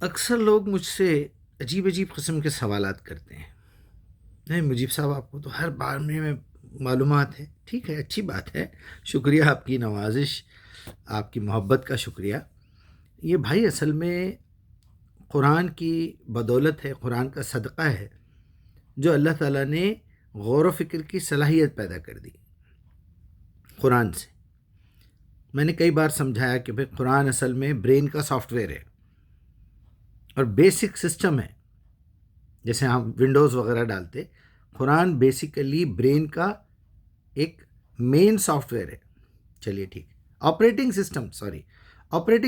اکثر لوگ مجھ سے عجیب عجیب قسم کے سوالات کرتے ہیں. نہیں مجیب صاحب، آپ کو تو ہر بار میں معلومات ہے. ٹھیک ہے، اچھی بات ہے. شکریہ، آپ کی نوازش، آپ کی محبت کا شکریہ. یہ بھائی اصل میں قرآن کی بدولت ہے، قرآن کا صدقہ ہے جو اللہ تعالیٰ نے غور و فکر کی صلاحیت پیدا کر دی قرآن سے. میں نے کئی بار سمجھایا کہ بھائی قرآن اصل میں برین کا سافٹ ویئر ہے اور بیسک سسٹم ہے. جیسے ہم ونڈوز وغیرہ ڈالتے، قرآن بیسیکلی برین کا ایک مین سافٹ ویئر ہے. چلیے ٹھیک، آپریٹنگ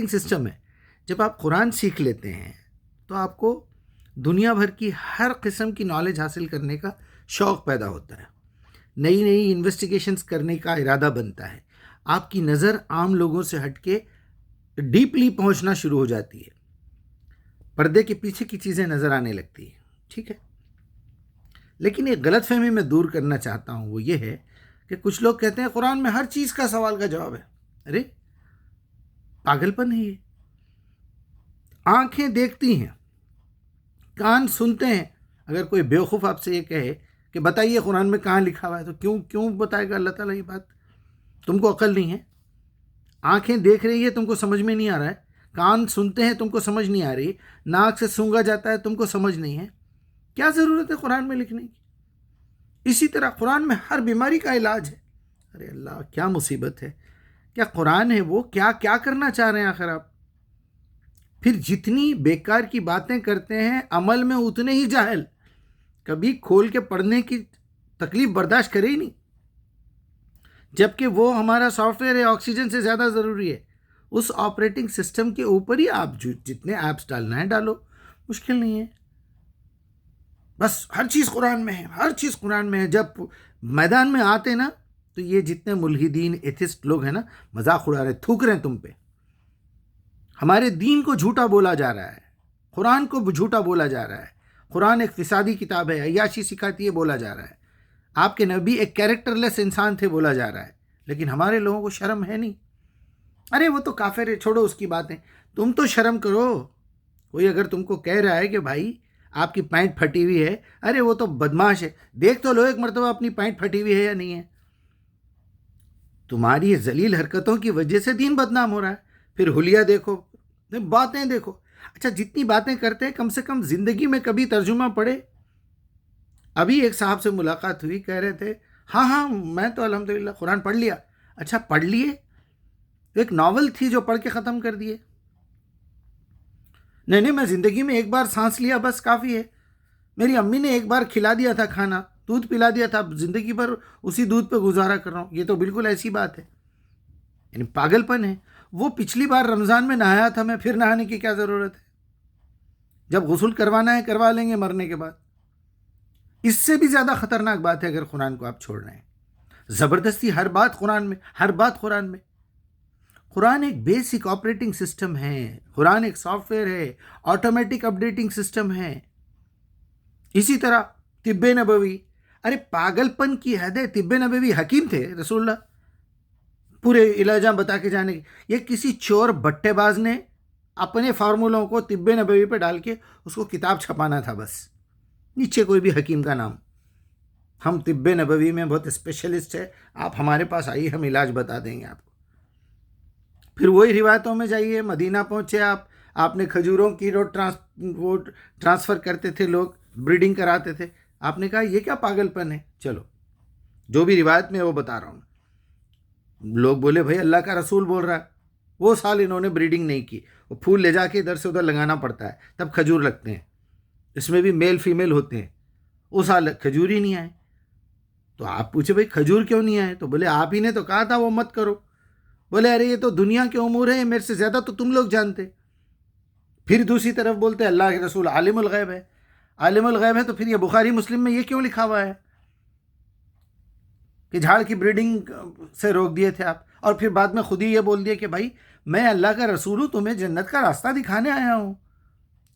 سسٹم ہے. جب آپ قرآن سیکھ لیتے ہیں تو آپ کو دنیا بھر کی ہر قسم کی نالج حاصل کرنے کا شوق پیدا ہوتا ہے. نئی نئی انویسٹیگیشنز کرنے کا ارادہ بنتا ہے. آپ کی نظر عام لوگوں سے ہٹ کے ڈیپلی پہنچنا شروع ہو جاتی ہے. پردے کے پیچھے کی چیزیں نظر آنے لگتی ہیں. ٹھیک ہے، لیکن ایک غلط فہمی میں دور کرنا چاہتا ہوں. وہ یہ ہے کہ کچھ لوگ کہتے ہیں قرآن میں ہر چیز کا سوال کا جواب ہے. ارے پاگل پن ہے یہ. آنکھیں دیکھتی ہیں، کان سنتے ہیں. اگر کوئی بیوقوف آپ سے یہ کہے کہ بتائیے قرآن میں کہاں لکھا ہوا ہے، تو کیوں بتائے گا اللہ تعالیٰ یہ بات؟ تم کو عقل نہیں ہے. آنکھیں دیکھ رہی ہے، تم کو سمجھ میں نہیں آ رہا ہے. کان سنتے ہیں، تم کو سمجھ نہیں آ رہی. ناک سے سونگا جاتا ہے، تم کو سمجھ نہیں ہے. کیا ضرورت ہے قرآن میں لکھنے کی؟ اسی طرح قرآن میں ہر بیماری کا علاج ہے. ارے اللہ، کیا مصیبت ہے! کیا قرآن ہے وہ؟ کیا کرنا چاہ رہے ہیں آخر آپ؟ پھر جتنی بیکار کی باتیں کرتے ہیں، عمل میں اتنے ہی جاہل. کبھی کھول کے پڑھنے کی تکلیف برداشت کرے ہی نہیں، جبکہ وہ ہمارا سافٹ ویئر ہے، آکسیجن سے زیادہ ضروری ہے. اس آپریٹنگ سسٹم کے اوپر ہی آپ جتنے ایپس ڈالنا ہے ڈالو، مشکل نہیں ہے. بس ہر چیز قرآن میں ہے، ہر چیز قرآن میں ہے. جب میدان میں آتے نا تو یہ جتنے ملحدین ایتھسٹ لوگ ہیں نا، مذاق اڑا رہے، تھوک رہے ہیں تم پہ. ہمارے دین کو جھوٹا بولا جا رہا ہے، قرآن کو جھوٹا بولا جا رہا ہے. قرآن ایک فسادی کتاب ہے، عیاشی سکھاتی ہے بولا جا رہا ہے. آپ کے نبی ایک کیریکٹر لیس انسان تھے بولا جا رہا ہے. لیکن ہمارے لوگوں کو شرم ہے نہیں. ارے وہ تو کافر ہے، چھوڑو اس کی باتیں. تم تو شرم کرو. کوئی اگر تم کو کہہ رہا ہے کہ بھائی آپ کی پینٹ پھٹی ہوئی ہے، ارے وہ تو بدماش ہے. دیکھ تو لو ایک مرتبہ اپنی پینٹ پھٹی ہوئی ہے یا نہیں ہے. تمہاری ذلیل حرکتوں کی وجہ سے دین بدنام ہو رہا ہے. پھر حلیہ دیکھو، باتیں دیکھو. اچھا جتنی باتیں کرتے ہیں، کم سے کم زندگی میں کبھی ترجمہ پڑھے. ابھی ایک صاحب سے ملاقات ہوئی، کہہ رہے تھے ہاں میں تو الحمدللہ قرآن پڑھ لیا. اچھا پڑھ لیے؟ ایک ناول تھی جو پڑھ کے ختم کر دیے. نہیں میں زندگی میں ایک بار سانس لیا بس کافی ہے. میری امی نے ایک بار کھلا دیا تھا کھانا، دودھ پلا دیا تھا، زندگی بھر اسی دودھ پہ گزارا کر رہا ہوں. یہ تو بالکل ایسی بات ہے، یعنی پاگل پن ہے. وہ پچھلی بار رمضان میں نہایا تھا، میں پھر نہانے کی کیا ضرورت ہے؟ جب غسل کروانا ہے کروا لیں گے مرنے کے بعد. اس سے بھی زیادہ خطرناک بات ہے اگر قرآن کو آپ چھوڑ رہے ہیں. زبردستی ہر بات قرآن میں، ہر بات قرآن میں. قرآن ایک بیسک آپریٹنگ سسٹم ہے، قرآن ایک سافٹ ویئر ہے، آٹومیٹک اپڈیٹنگ سسٹم ہے. اسی طرح طب نبوی، ارے پاگل پن کی حد ہے. طب نبوی حکیم تھے رسول اللہ، پورے علاجاں بتا کے جانے. یہ کسی چور بٹے باز نے اپنے فارمولوں کو طب نبوی پہ ڈال کے اس کو کتاب چھپانا تھا، بس نیچے کوئی بھی حکیم کا نام. ہم طب نبوی میں بہت اسپیشلسٹ ہے، آپ ہمارے پاس آئیے، ہم علاج بتا دیں گے آپ کو. پھر وہی روایتوں میں جائیے، مدینہ پہنچے آپ نے کھجوروں کی وہ ٹرانسفر کرتے تھے، لوگ بریڈنگ کراتے تھے. آپ نے کہا یہ کیا پاگل پن ہے؟ چلو جو بھی روایت میں وہ بتا رہا ہوں. لوگ بولے بھائی اللہ کا رسول بول رہا ہے. وہ سال انہوں نے بریڈنگ نہیں کی، وہ پھول لے جا کے ادھر سے ادھر لگانا پڑتا ہے، تب کھجور لگتے ہیں. اس میں بھی میل فیمیل ہوتے ہیں. وہ سال کھجور ہی نہیں آئے. تو آپ پوچھے بھائی کھجور کیوں نہیں آئے؟ تو بولے آپ ہی نے تو کہا تھا وہ مت کرو. بولے ارے یہ تو دنیا کے امور ہے، میرے سے زیادہ تو تم لوگ جانتے. پھر دوسری طرف بولتے اللہ کے رسول عالم الغیب ہے. عالم الغیب ہے تو پھر یہ بخاری مسلم میں یہ کیوں لکھا ہوا ہے کہ جھاڑ کی بریڈنگ سے روک دیے تھے آپ؟ اور پھر بعد میں خود ہی یہ بول دیا کہ بھائی میں اللہ کا رسول ہوں، تمہیں جنت کا راستہ دکھانے آیا ہوں،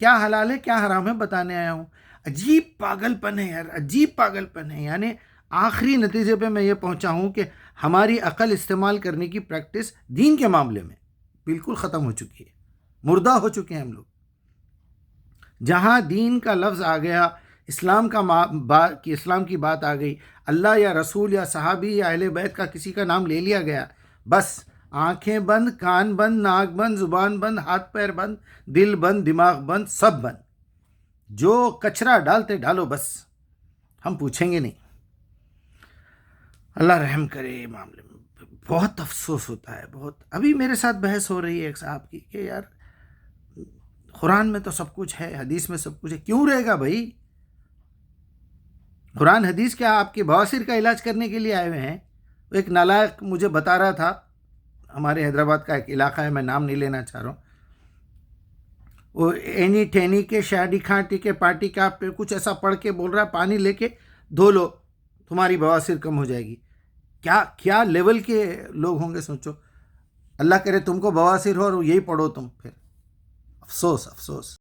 کیا حلال ہے کیا حرام ہے بتانے آیا ہوں. عجیب پاگل پن ہے یار، عجیب پاگل پن ہے. یعنی آخری نتیجے پہ میں یہ پہنچا ہوں کہ ہماری عقل استعمال کرنے کی پریکٹس دین کے معاملے میں بالکل ختم ہو چکی ہے، مردہ ہو چکے ہیں ہم لوگ. جہاں دین کا لفظ آ گیا، اسلام اسلام کی بات آ گئی، اللہ یا رسول یا صحابی یا اہل بیت کا کسی کا نام لے لیا گیا، بس آنکھیں بند، کان بند، ناک بند، زبان بند، ہاتھ پیر بند، دل بند، دماغ بند، سب بند. جو کچرا ڈالتے ڈالو، بس ہم پوچھیں گے نہیں. اللہ رحم کرے. معاملے میں بہت افسوس ہوتا ہے، بہت. ابھی میرے ساتھ بحث ہو رہی ہے ایک صاحب کی کہ یار قرآن میں تو سب کچھ ہے، حدیث میں سب کچھ ہے، کیوں رہے گا بھائی؟ قرآن حدیث کیا آپ کے بواسیر کا علاج کرنے کے لیے آئے ہوئے ہیں؟ ایک نالائق مجھے بتا رہا تھا، ہمارے حیدرآباد کا ایک علاقہ ہے، میں نام نہیں لینا چاہ رہا ہوں، وہ اینی ٹھینی کے شادی کھانٹی کے پارٹی کا پہ کچھ ایسا پڑھ کے بول رہا ہے پانی لے کے دھو لو تمہاری بواسیر کم ہو جائے گی. کیا لیول کے لوگ ہوں گے سوچو. اللہ کرے تم کو بواسیر ہو اور یہی پڑھو تم. پھر افسوس افسوس.